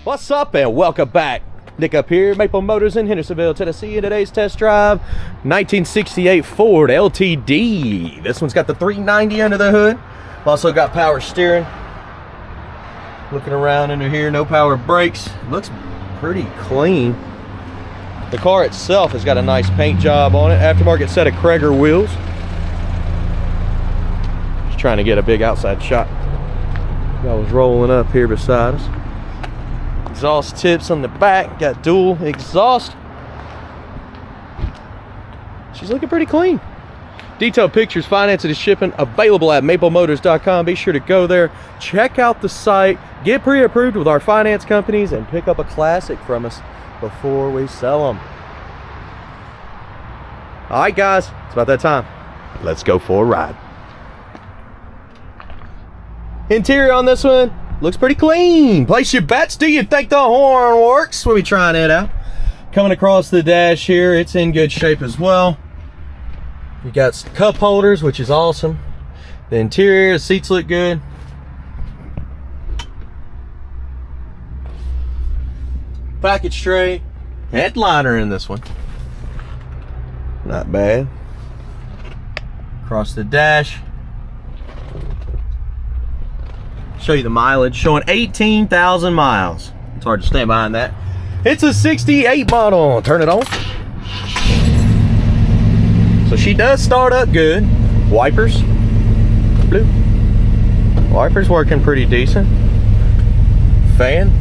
What's up and welcome back. Nick up here, Maple Motors in Hendersonville, Tennessee. In today's test drive, 1968 Ford LTD. This one's got the 390 under the hood. Also got power steering. Looking around under here, no power brakes. Looks pretty clean. The car itself has got a nice paint job on it. Aftermarket set of Cragar wheels. Just trying to get a big outside shot. I was rolling up here beside us. Exhaust tips on the back, got dual exhaust. She's looking pretty clean. Detailed pictures, financing and shipping available at maplemotors.com. Be sure to go there, check out the site, get pre-approved with our finance companies, and pick up a classic from us before we sell them. All right, guys, it's about that time. Let's go for a ride. Interior on this one looks pretty clean. Place your bets. Do you think the horn works? We'll be trying it out. Coming across the dash here, it's in good shape as well. You got some cup holders, which is awesome. The interior, the seats look good. Package tray, headliner in this one. Not bad. Across the dash. Show you the mileage, showing 18,000 miles. It's hard to stand behind that. It's a 68 model. Turn it on. So she does start up good. Wipers, blue. Wipers working pretty decent. Fan.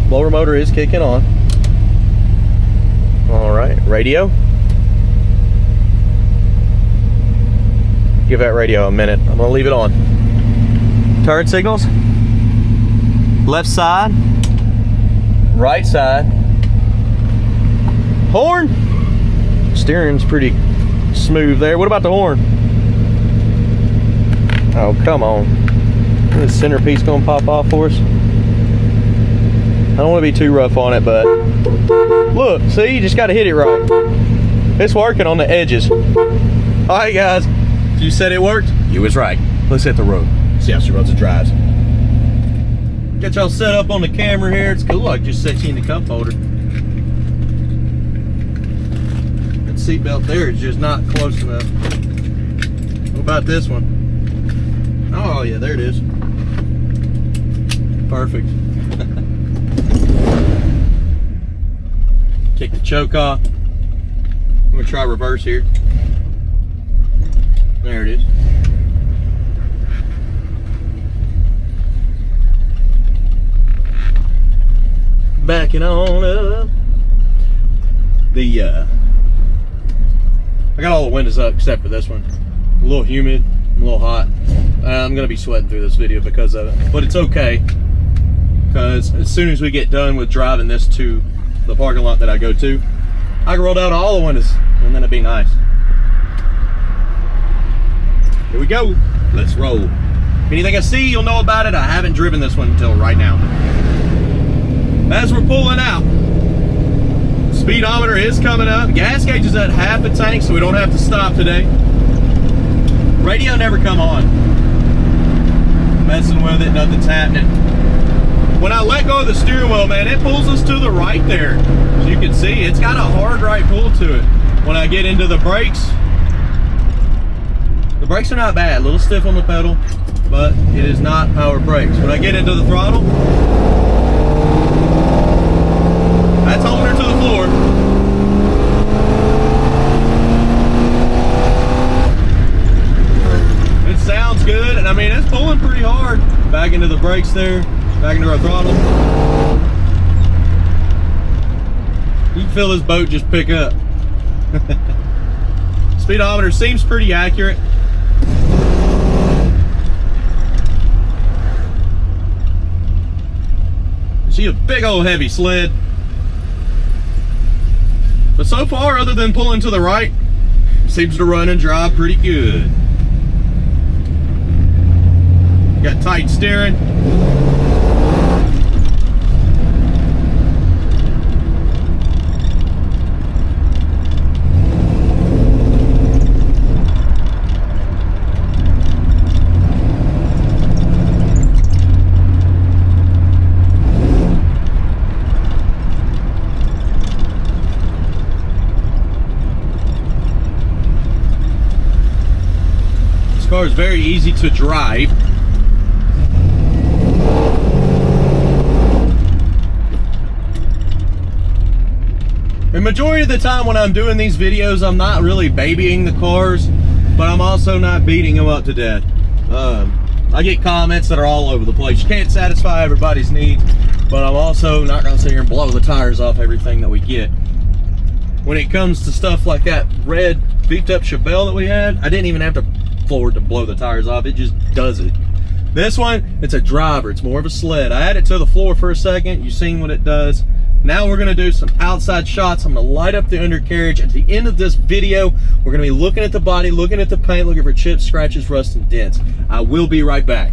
Blower motor is kicking on. All right, radio. Give that radio a minute. I'm gonna leave it on. Turn signals. Left side. Right side. Horn. Steering's pretty smooth there. What about the horn? Oh, come on. Is the centerpiece gonna pop off for us? I don't want to be too rough on it, but look, see, you just got to hit it right. It's working on the edges. All right, guys. You said it worked? You was right. Let's hit the road. See how she runs and drives. Got y'all set up on the camera here. It's cool. I just set you in the cup holder. That seatbelt there is just not close enough. What about this one? Oh yeah, there it is. Perfect. Kick the choke off. I'm gonna try reverse here. There it is. Backing on up. I got all the windows up except for this one. A little humid, a little hot. I'm gonna be sweating through this video because of it, but it's okay. Because as soon as we get done with driving this to the parking lot that I go to, I can roll down all the windows and then it'd be nice. Here we go. Let's roll. Anything I see, you'll know about it. I haven't driven this one until right now. As we're pulling out, speedometer is coming up. Gas gauge is at half a tank, so we don't have to stop today. Radio never come on. Messing with it, nothing's happening. When I let go of the steering wheel, man, it pulls us to the right there. As you can see, it's got a hard right pull to it. When I get into the brakes are not bad. A little stiff on the pedal, but it is not power brakes. When I get into the throttle, that's holding her to the floor. It sounds good, and I mean, it's pulling pretty hard. Back into the brakes there. Back into our throttle. You can feel this boat just pick up. Speedometer seems pretty accurate. See a big old heavy sled. But so far, other than pulling to the right, seems to run and drive pretty good. Got tight steering. very easy to drive. The majority of the time when I'm doing these videos, I'm not really babying the cars, but I'm also not beating them up to death. I get comments that are all over the place. You can't satisfy everybody's needs, but I'm also not going to sit here and blow the tires off everything that we get. When it comes to stuff like that red beefed up Chevelle that we had, I didn't even have to floor it to blow the tires off. It just does it. This one, it's a driver. It's more of a sled. I had it to the floor for a second. You've seen what it does. Now we're going to do some outside shots. I'm going to light up the undercarriage. At the end of this video, we're going to be looking at the body, looking at the paint, looking for chips, scratches, rust, and dents. I will be right back.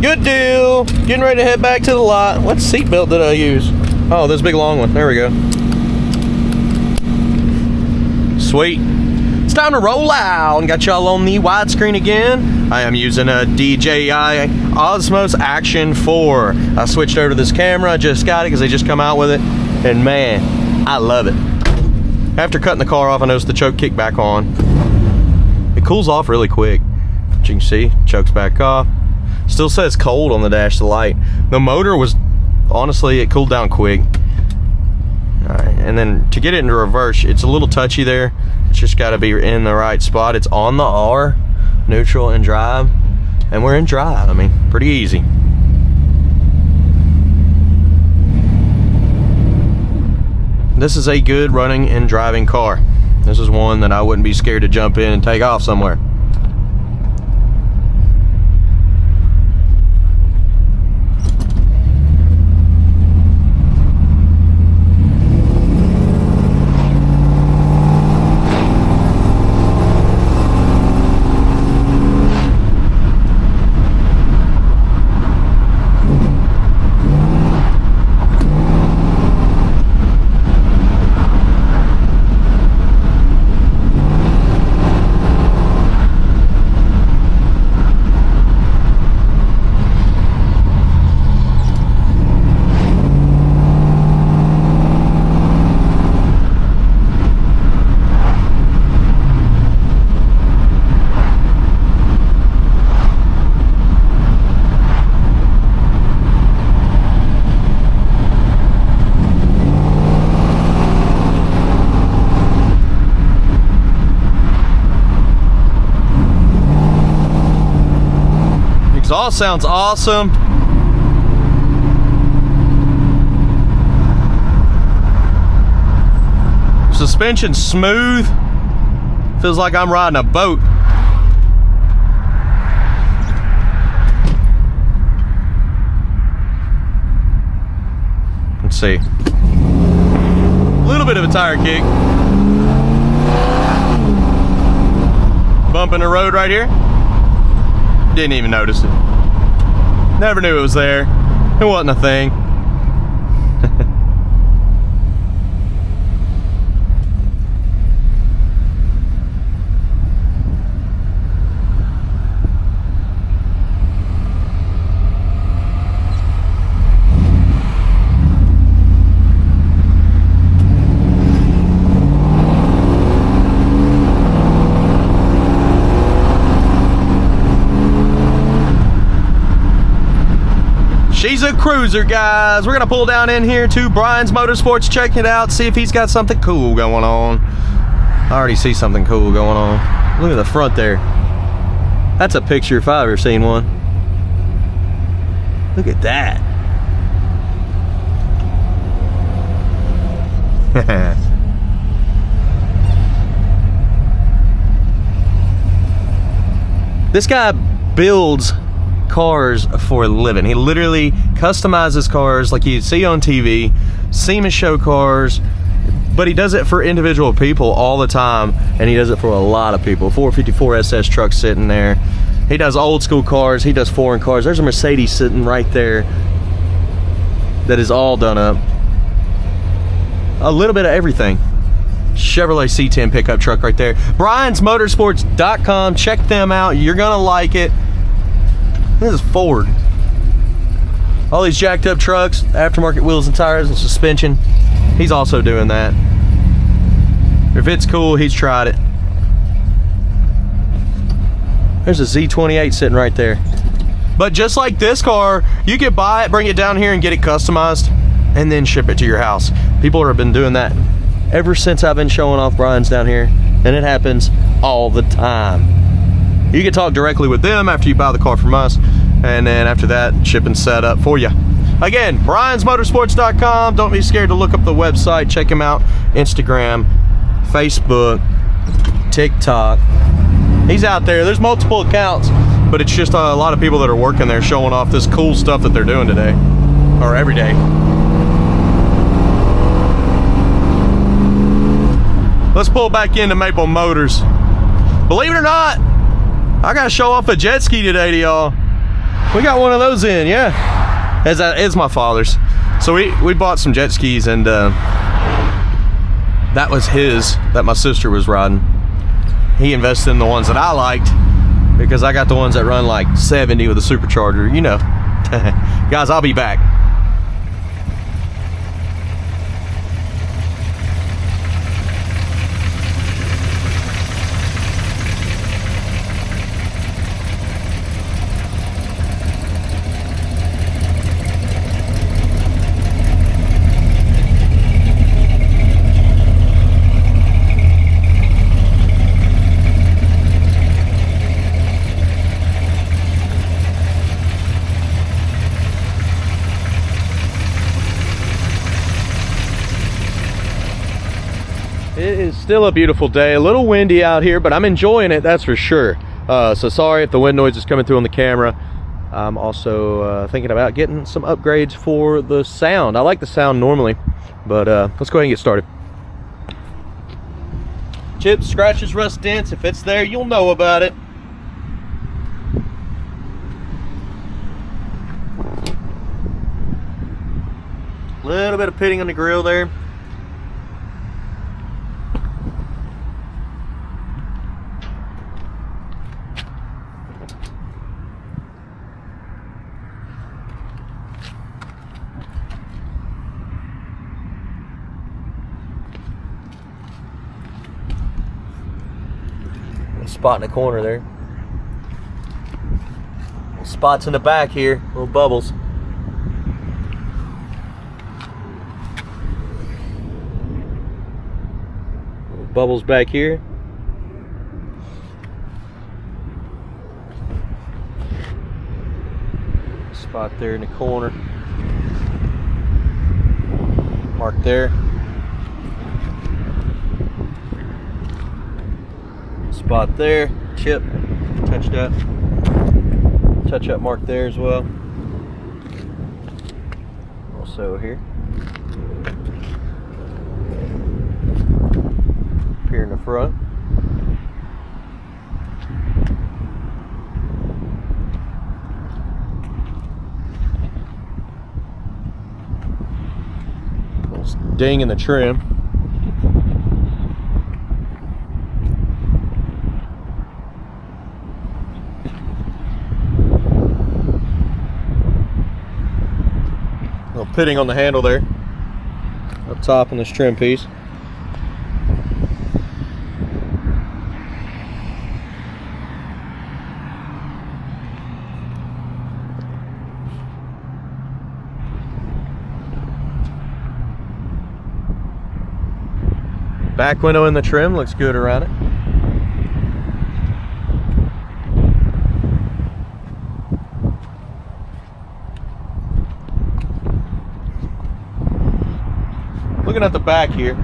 Good deal. Getting ready to head back to the lot. What seatbelt did I use? Oh, this big long one. There we go. Sweet. It's time to roll out and got y'all on the widescreen again. I am using a DJI Osmos Action 4. I switched over to this camera. I just got it because they just come out with it. And man, I love it. After cutting the car off, I noticed the choke kicked back on. It cools off really quick. As you can see, choke's back off. Still says cold on the dash, the light. The motor was, honestly, it cooled down quick. Alright, and then to get it into reverse, it's a little touchy there. It's just got to be in the right spot. It's on the R, neutral and drive. And we're in drive. I mean, pretty easy. This is a good running and driving car. This is one that I wouldn't be scared to jump in and take off somewhere. Exhaust sounds awesome. Suspension smooth. Feels like I'm riding a boat. Let's see. A little bit of a tire kick. Bump in the road right here. Didn't even notice it. Never knew it was there. It wasn't a thing. She's a cruiser, guys. We're gonna pull down in here to Brian's Motorsports, check it out, see if he's got something cool going on. I already see something cool going on. Look at the front there. That's a picture if I've ever seen one. Look at that. This guy builds cars for a living. He literally customizes cars like you see on TV, SEMA show cars, but he does it for individual people all the time, and he does it for a lot of people. 454 SS truck sitting there. He does old school cars, he does foreign cars. There's a Mercedes sitting right there that is all done up. A little bit of everything. Chevrolet C10 pickup truck right there. BriansMotorsports.com, check them out, you're gonna like it. This is Ford. All these jacked up trucks, aftermarket wheels and tires and suspension. He's also doing that. If it's cool, he's tried it. There's a Z28 sitting right there. But just like this car, you could buy it, bring it down here and get it customized, and then ship it to your house. People have been doing that ever since I've been showing off Brian's down here, and it happens all the time. You can talk directly with them after you buy the car from us, and then after that, shipping set up for you. Again, BriansMotorsports.com. Don't be scared to look up the website. Check him out. Instagram, Facebook, TikTok. He's out there. There's multiple accounts, but it's just a lot of people that are working there showing off this cool stuff that they're doing today, or every day. Let's pull back into Maple Motors. Believe it or not, I gotta show off a jet ski today to y'all. We got one of those in, yeah. It's my father's. So we bought some jet skis, and that was his, that my sister was riding. He invested in the ones that I liked because I got the ones that run like 70 with a supercharger, you know. Guys, I'll be back. It is still a beautiful day, a little windy out here, but I'm enjoying it, that's for sure. So sorry if the wind noise is coming through on the camera. I'm also thinking about getting some upgrades for the sound. I like the sound normally, but let's go ahead and get started. Chips, scratches, rust, dents, if it's there, you'll know about it. A little bit of pitting on the grill there. Spot in the corner there. Spots in the back here, little bubbles. Little bubbles back here. Spot there in the corner. Mark there. Spot there. Chip. Touched up. Touch up mark there as well. Also here. Up here in the front. Ding in the trim. Little pitting on the handle there, up top on this trim piece. Back window in the trim looks good around it. Looking at the back here.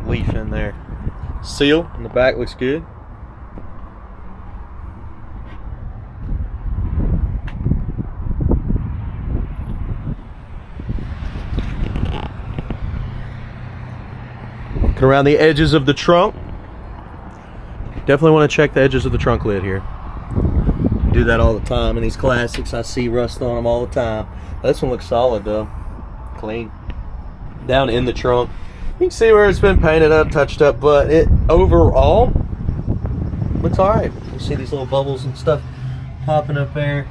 Leaf in there. Seal in the back looks good. Looking around the edges of the trunk. Definitely want to check the edges of the trunk lid here. Do that all the time in these classics. I see rust on them all the time. This one looks solid though. Clean. Down in the trunk. You can see where it's been painted up, touched up, but it overall looks all right. You see these little bubbles and stuff popping up there.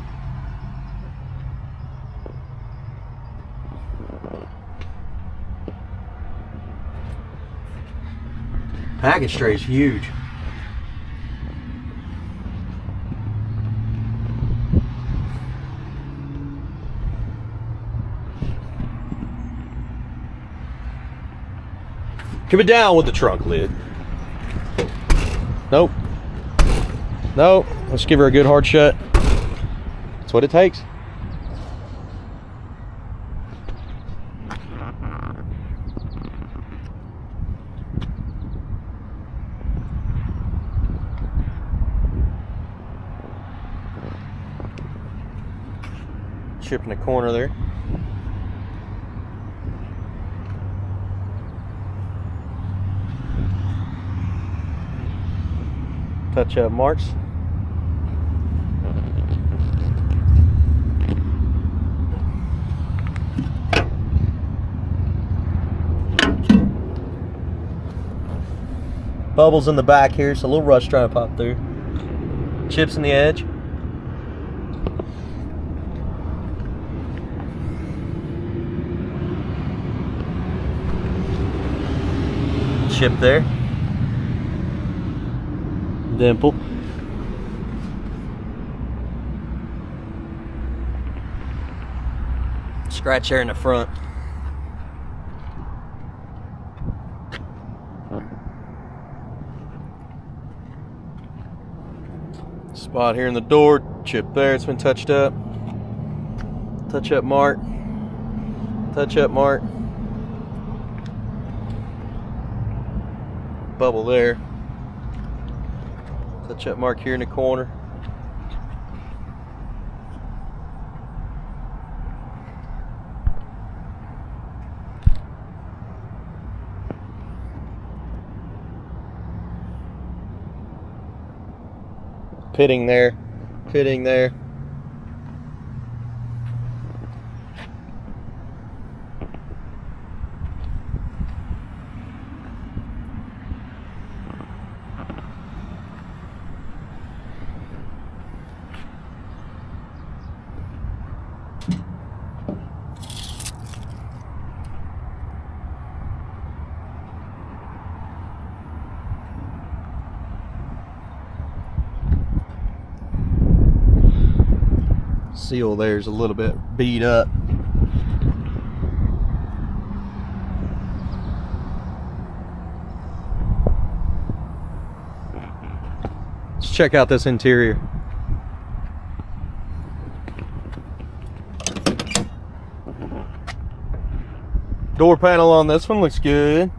Package tray is huge. Keep it down with the trunk lid. Nope. Nope. Let's give her a good hard shut. That's what it takes. Chip in the corner there. Touch up marks. Bubbles in the back here, so a little rust trying to pop through. Chips in the edge. Chip there. Dimple. Scratch there in the front. Spot here in the door, chip there, it's been touched up. Touch up mark. Touch up mark. Bubble there. Touch up mark here in the corner. Pitting there, pitting there. Seal there's a little bit beat up. check out this interior. Door panel on this one looks good.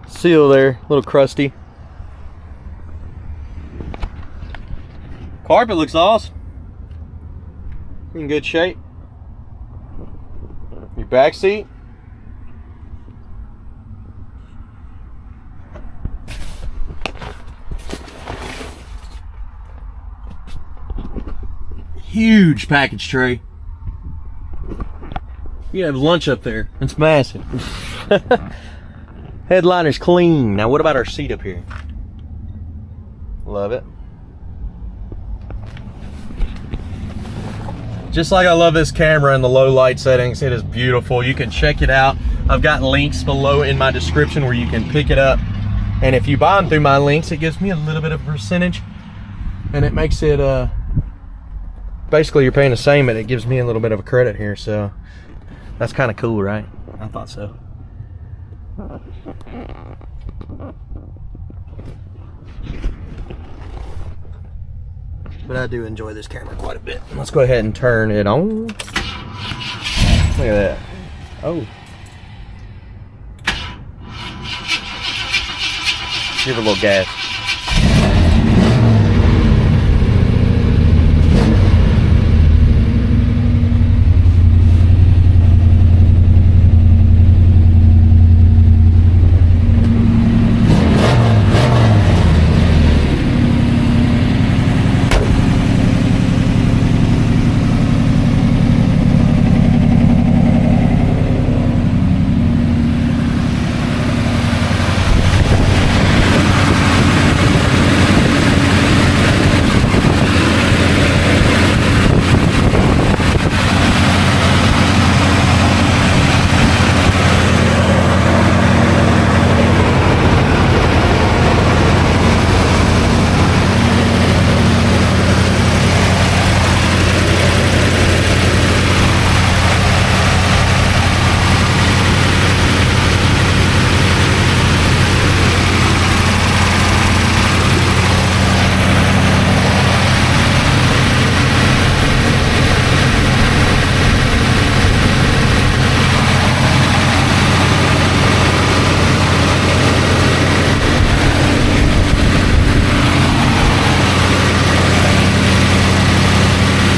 Seal there, a little crusty. Carpet looks awesome. In good shape. Your back seat. Huge package tray. You have lunch up there. It's massive. Headliner's clean. Now what about our seat up here? Love it. Just like I love this camera in the low light settings, it is beautiful. You can check it out. I've got links below in my description where you can pick it up. And if you buy them through my links, it gives me a little bit of a percentage. And it makes it, basically you're paying the same, but it gives me a little bit of a credit here. So that's kind of cool, right? I thought so. But I do enjoy this camera quite a bit. Let's go ahead and turn it on. Look at that. Oh. Give it a little gas.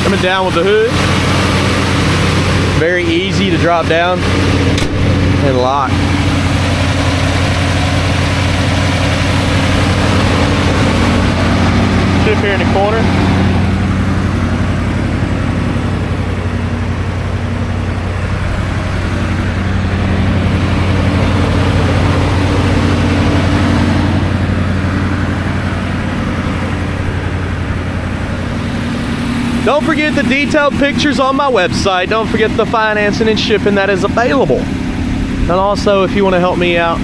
Coming down with the hood. Very easy to drop down and lock. Chip here in the corner. Don't forget the detailed pictures on my website. Don't forget the financing and shipping that is available. And also, if you want to help me out,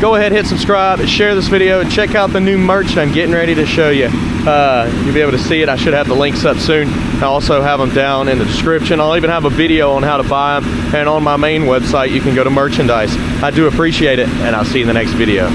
go ahead, hit subscribe, share this video, and check out the new merch I'm getting ready to show you. You'll be able to see it. I should have the links up soon. I also have them down in the description. I'll even have a video on how to buy them. And on my main website, you can go to merchandise. I do appreciate it, and I'll see you in the next video.